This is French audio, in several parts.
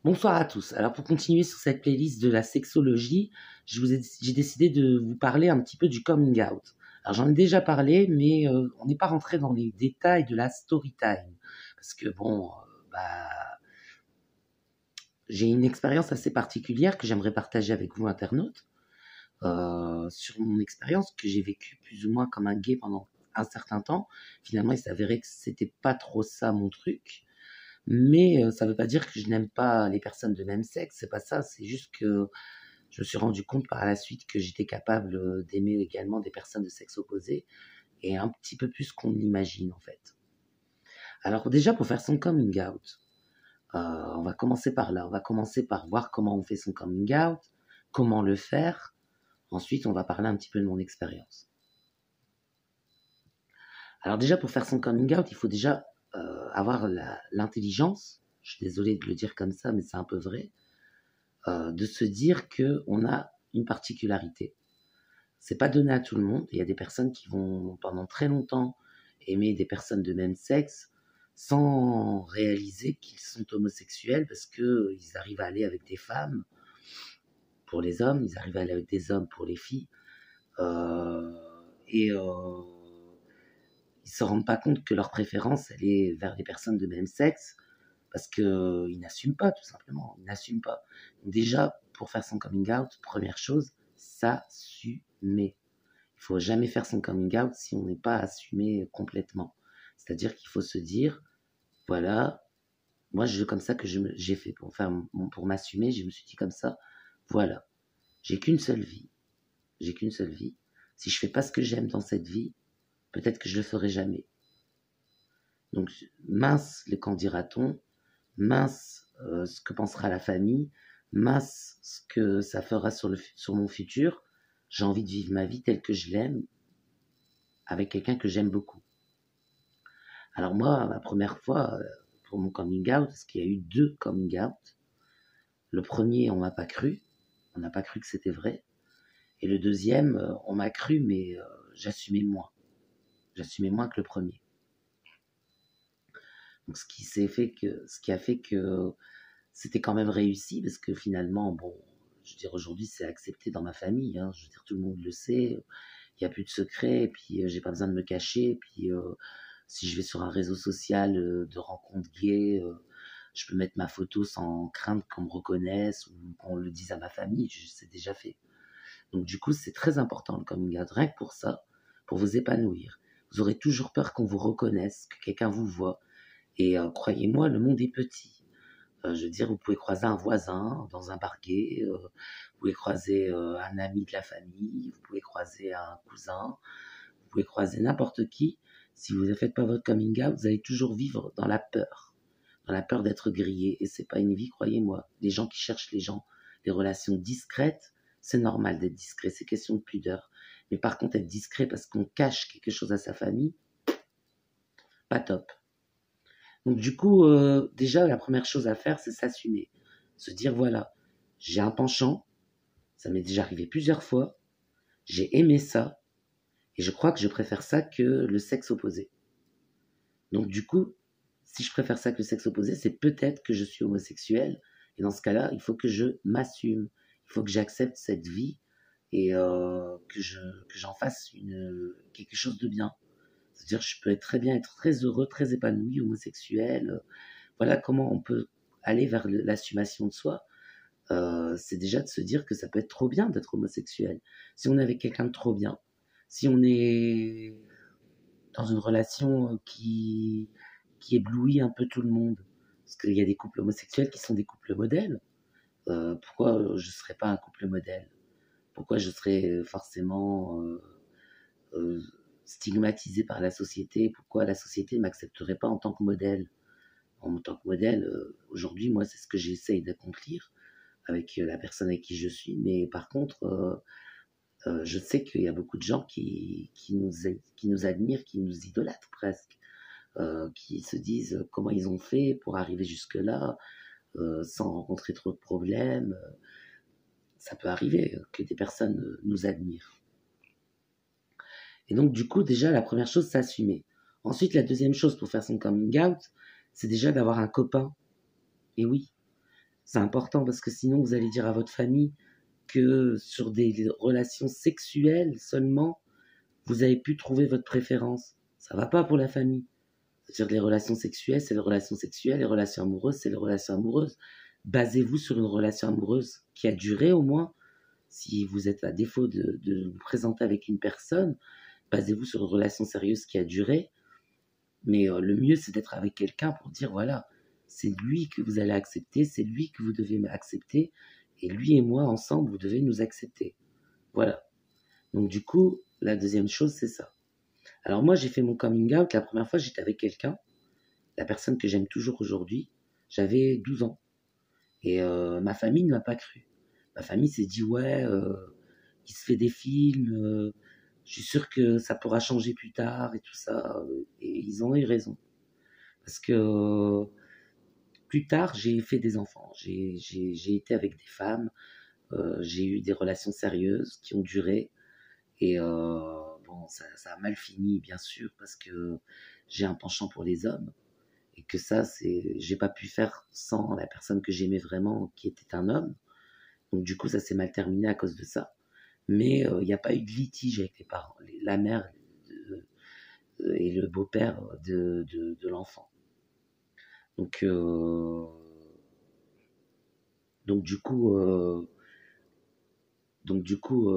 Bonsoir à tous. Alors pour continuer sur cette playlist de la sexologie, j'ai décidé de vous parler un petit peu du coming out. Alors j'en ai déjà parlé, mais on n'est pas rentré dans les détails de la story time. Parce que bon, bah, j'ai une expérience assez particulière que j'aimerais partager avec vous, internautes, sur mon expérience que j'ai vécue plus ou moins comme un gay pendant un certain temps. Finalement, il s'avérait que c'était pas trop ça mon truc. Mais ça veut pas dire que je n'aime pas les personnes de même sexe, c'est pas ça, c'est juste que je me suis rendu compte par la suite que j'étais capable d'aimer également des personnes de sexe opposé et un petit peu plus qu'on ne l'imagine en fait. Alors déjà pour faire son coming out, on va commencer par là, on va commencer par voir comment on fait son coming out, comment le faire, ensuite on va parler un petit peu de mon expérience. Alors déjà pour faire son coming out, il faut déjà avoir l'intelligence, je suis désolé de le dire comme ça mais c'est un peu vrai, de se dire qu'on a une particularité. C'est pas donné à tout le monde. Il y a des personnes qui vont pendant très longtemps aimer des personnes de même sexe sans réaliser qu'ils sont homosexuels parce qu'ils arrivent à aller avec des femmes pour les hommes, ils arrivent à aller avec des hommes pour les filles. Euh, et ils se rendent pas compte que leur préférence, elle est vers les personnes de même sexe parce qu'ils n'assument pas, tout simplement. Ils n'assument pas. Donc déjà, pour faire son coming out, première chose, s'assumer. Il faut jamais faire son coming out si on n'est pas assumé complètement. C'est-à-dire qu'il faut se dire, voilà, moi, je comme ça que j'ai fait pour m'assumer, je me suis dit comme ça, voilà, j'ai qu'une seule vie. J'ai qu'une seule vie. Si je fais pas ce que j'aime dans cette vie, peut-être que je le ferai jamais. Donc, mince, le qu'en dira-t-on, mince ce que pensera la famille, mince ce que ça fera sur mon futur. J'ai envie de vivre ma vie telle que je l'aime, avec quelqu'un que j'aime beaucoup. Alors moi, ma première fois pour mon coming out, parce qu'il y a eu 2 coming out. Le premier, on m'a pas cru, on n'a pas cru que c'était vrai. Et le deuxième, on m'a cru, mais j'assumais moins. J'assumais moins que le premier. Donc ce qui a fait que c'était quand même réussi, parce que finalement, bon, je veux dire, aujourd'hui, c'est accepté dans ma famille, hein, je veux dire, tout le monde le sait, il n'y a plus de secret, et puis j'ai pas besoin de me cacher, et puis si je vais sur un réseau social de rencontres gays, je peux mettre ma photo sans crainte qu'on me reconnaisse ou qu'on le dise à ma famille, c'est déjà fait. Donc du coup, c'est très important le coming out, rien que pour ça, pour vous épanouir. Vous aurez toujours peur qu'on vous reconnaisse, que quelqu'un vous voit, et croyez-moi, le monde est petit. Je veux dire, vous pouvez croiser un voisin dans un bar gay, vous pouvez croiser un ami de la famille, vous pouvez croiser un cousin, vous pouvez croiser n'importe qui. Si vous ne faites pas votre coming out, vous allez toujours vivre dans la peur d'être grillé. Et c'est pas une vie, croyez-moi. Les gens qui cherchent les relations discrètes, c'est normal d'être discret, c'est question de pudeur. Mais par contre, être discret parce qu'on cache quelque chose à sa famille, pas top. Donc du coup, déjà, la première chose à faire, c'est s'assumer. Se dire, voilà, j'ai un penchant, ça m'est déjà arrivé plusieurs fois, j'ai aimé ça, et je crois que je préfère ça que le sexe opposé. Donc du coup, si je préfère ça que le sexe opposé, c'est peut-être que je suis homosexuel, et dans ce cas-là, il faut que je m'assume, il faut que j'accepte cette vie, et que j'en fasse quelque chose de bien. C'est-à-dire, je peux très bien être très heureux, très épanoui, homosexuel. Voilà comment on peut aller vers l'assumation de soi. C'est déjà de se dire que ça peut être trop bien d'être homosexuel. Si on est avec quelqu'un de trop bien, si on est dans une relation qui éblouit un peu tout le monde, parce qu'il y a des couples homosexuels qui sont des couples modèles, pourquoi je ne serais pas un couple modèle? Pourquoi je serais forcément euh, stigmatisé par la société? Pourquoi la société ne m'accepterait pas en tant que modèle? En tant que modèle, aujourd'hui, moi, c'est ce que j'essaye d'accomplir avec la personne avec qui je suis. Mais par contre, je sais qu'il y a beaucoup de gens qui nous admirent, qui nous idolâtrent presque, qui se disent comment ils ont fait pour arriver jusque-là, sans rencontrer trop de problèmes. Ça peut arriver que des personnes nous admirent. Et donc, du coup, déjà, la première chose, c'est assumer. Ensuite, la deuxième chose pour faire son coming out, c'est déjà d'avoir un copain. Et oui, C'est important parce que sinon vous allez dire à votre famille que sur des relations sexuelles seulement, vous avez pu trouver votre préférence. Ça va pas pour la famille. C'est-à-dire que les relations sexuelles, c'est les relations sexuelles, les relations amoureuses, c'est les relations amoureuses. Basez-vous sur une relation amoureuse qui a duré au moins. Si vous êtes à défaut de vous présenter avec une personne, basez-vous sur une relation sérieuse qui a duré. Mais le mieux, c'est d'être avec quelqu'un pour dire, voilà, c'est lui que vous allez accepter, c'est lui que vous devez accepter, et lui et moi, ensemble, vous devez nous accepter. Voilà. Donc du coup, la deuxième chose, c'est ça. Alors moi, j'ai fait mon coming out. La première fois, j'étais avec quelqu'un, la personne que j'aime toujours aujourd'hui. J'avais 12 ans. Et ma famille ne m'a pas cru. Ma famille s'est dit, ouais, il se fait des films, je suis sûr que ça pourra changer plus tard et tout ça. Et ils ont eu raison. Parce que plus tard, j'ai fait des enfants. J'ai été avec des femmes. J'ai eu des relations sérieuses qui ont duré. Et bon, ça a mal fini, bien sûr, parce que j'ai un penchant pour les hommes. Et que ça, j'ai pas pu faire sans la personne que j'aimais vraiment, qui était un homme. Donc du coup, ça s'est mal terminé à cause de ça. Mais il n'y a pas eu de litige avec les parents, la mère et le beau-père de l'enfant. Donc, donc du coup, euh, donc du coup,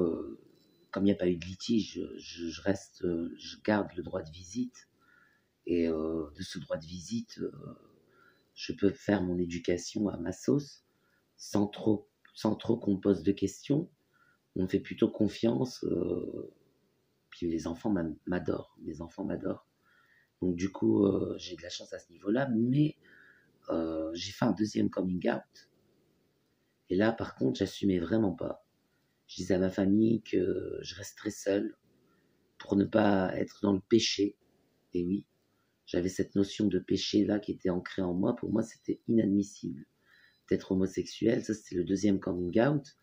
comme il n'y a pas eu de litige, je garde le droit de visite. Et de ce droit de visite, je peux faire mon éducation à ma sauce, sans trop, sans trop qu'on me pose de questions. On me fait plutôt confiance. Puis les enfants m'adorent. Mes enfants m'adorent. Donc du coup, j'ai de la chance à ce niveau-là. Mais j'ai fait un deuxième coming out. Et là, par contre, j'assumais vraiment pas. Je disais à ma famille que je resterais seule pour ne pas être dans le péché. Et oui, j'avais cette notion de péché-là qui était ancrée en moi. Pour moi, c'était inadmissible d'être homosexuel. Ça, c'était le deuxième coming out.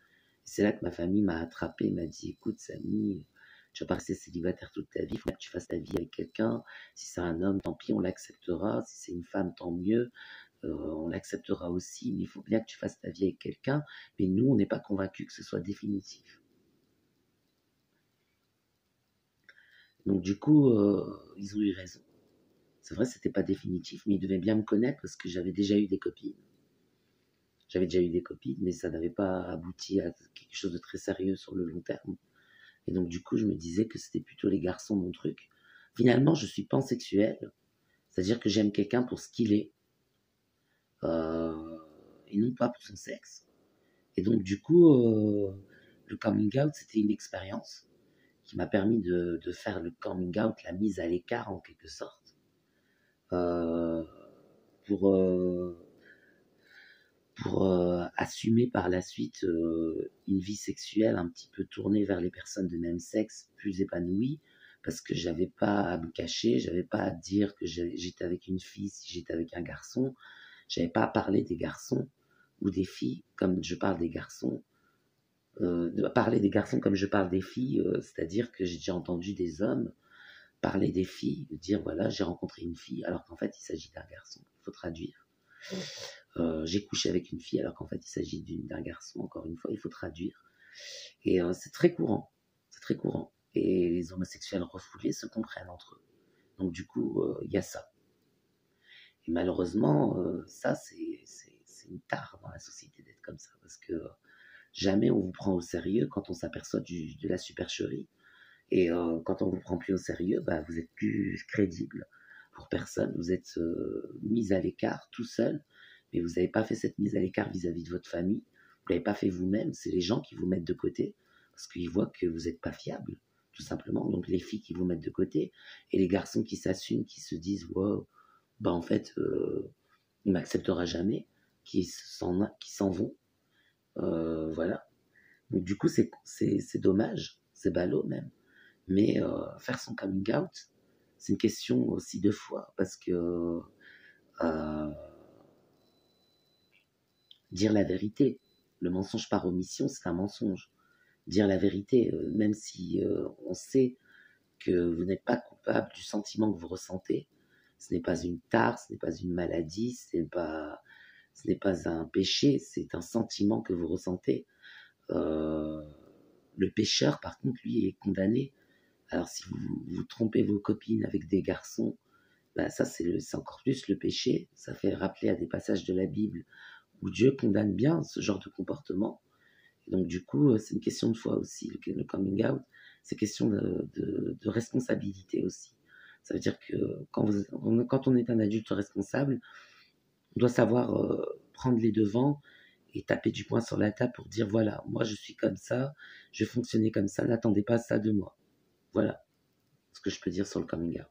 C'est là que ma famille m'a attrapé, m'a dit, écoute, Samy, tu vas pas rester célibataire toute ta vie, il faut que tu fasses ta vie avec quelqu'un. Si c'est un homme, tant pis, on l'acceptera. Si c'est une femme, tant mieux. On l'acceptera aussi, mais il faut bien que tu fasses ta vie avec quelqu'un. Mais nous, on n'est pas convaincus que ce soit définitif. Donc du coup, ils ont eu raison. C'est vrai, c'était pas définitif, mais ils devaient bien me connaître parce que j'avais déjà eu des copines. J'avais déjà eu des copines, mais ça n'avait pas abouti à quelque chose de très sérieux sur le long terme. Et donc du coup, je me disais que c'était plutôt les garçons mon truc. Finalement, je suis pansexuel, c'est-à-dire que j'aime quelqu'un pour ce qu'il est, euh, et non pas pour son sexe. Et donc du coup, le coming out, c'était une expérience qui m'a permis de faire le coming out, la mise à l'écart en quelque sorte, euh, pour, euh, pour assumer par la suite une vie sexuelle un petit peu tournée vers les personnes de même sexe, plus épanouie, parce que j'avais pas à me cacher, j'avais pas à dire que j'étais avec une fille si j'étais avec un garçon, j'avais pas à parler des garçons ou des filles comme je parle des garçons, de parler des garçons comme je parle des filles, c'est-à-dire que j'ai déjà entendu des hommes parler des filles, dire voilà j'ai rencontré une fille alors qu'en fait il s'agit d'un garçon, il faut traduire. J'ai couché avec une fille alors qu'en fait il s'agit d'un garçon, encore une fois, il faut traduire. Et c'est très courant, c'est très courant. Et les homosexuels refoulés se comprennent entre eux. Donc du coup, il y a ça. Et malheureusement, ça, c'est une tare dans la société d'être comme ça, parce que jamais on vous prend au sérieux quand on s'aperçoit de la supercherie. Et quand on vous prend plus au sérieux, bah, vous êtes plus crédible pour personne. Vous êtes mis à l'écart tout seul, mais vous n'avez pas fait cette mise à l'écart vis-à-vis de votre famille. Vous l'avez pas fait vous-même. C'est les gens qui vous mettent de côté parce qu'ils voient que vous n'êtes pas fiable, tout simplement. Donc les filles qui vous mettent de côté et les garçons qui s'assument, qui se disent wow, bah en fait, il m'acceptera jamais, qui s'en vont. Voilà. Donc du coup, c'est dommage, c'est ballot même. Mais faire son coming out, c'est une question aussi de foi, parce que euh, dire la vérité, le mensonge par omission, c'est un mensonge. Dire la vérité, même si on sait que vous n'êtes pas coupable du sentiment que vous ressentez, ce n'est pas une tare, ce n'est pas une maladie, ce n'est pas Ce n'est pas un péché, c'est un sentiment que vous ressentez. Euh, le pécheur, par contre, lui, est condamné. Alors, si vous trompez vos copines avec des garçons, bah, ça, c'est encore plus le péché. Ça fait rappeler à des passages de la Bible où Dieu condamne bien ce genre de comportement. Et donc, du coup, c'est une question de foi aussi. Le coming out, c'est question de responsabilité aussi. Ça veut dire que quand on est un adulte responsable, on doit savoir prendre les devants et taper du poing sur la table pour dire voilà, moi je suis comme ça, je vais fonctionner comme ça, n'attendez pas ça de moi. Voilà ce que je peux dire sur le coming out.